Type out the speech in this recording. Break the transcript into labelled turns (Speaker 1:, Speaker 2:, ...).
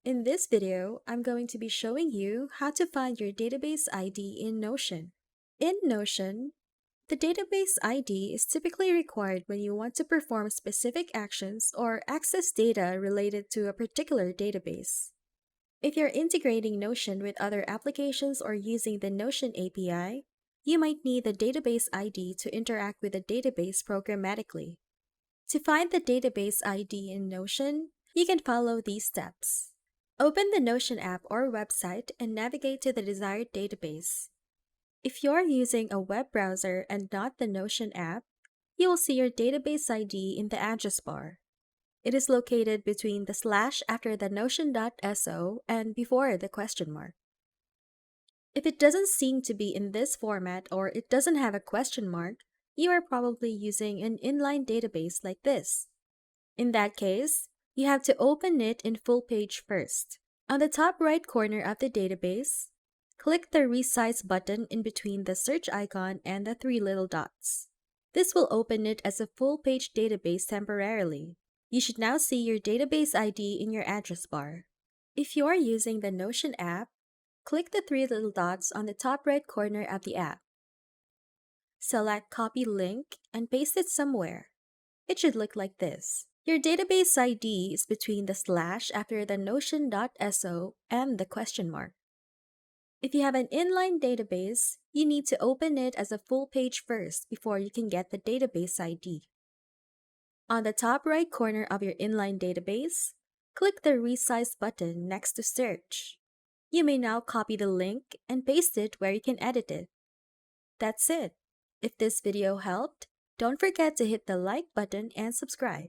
Speaker 1: In this video, I'm going to be showing you how to find your database ID in Notion. In Notion, the database ID is typically required when you want to perform specific actions or access data related to a particular database. If you're integrating Notion with other applications or using the Notion API, you might need the database ID to interact with the database programmatically. To find the database ID in Notion, you can follow these steps. Open the Notion app or website and navigate to the desired database. If you're using a web browser and not the Notion app, you will see your database ID in the address bar. It is located between the slash after the notion.so and before the question mark. If it doesn't seem to be in this format or it doesn't have a question mark, you are probably using an inline database like this. In that case, you have to open it in full page first. On the top right corner of the database, click the Resize button in between the search icon and the three little dots. This will open it as a full page database temporarily. You should now see your database ID in your address bar. If you are using the Notion app, click the three little dots on the top right corner of the app. Select Copy Link and paste it somewhere. It should look like this. Your database ID is between the slash after the notion.so and the question mark. If you have an inline database, you need to open it as a full page first before you can get the database ID. On the top right corner of your inline database, click the Resize button next to Search. You may now copy the link and paste it where you can edit it. That's it. If this video helped, don't forget to hit the like button and subscribe.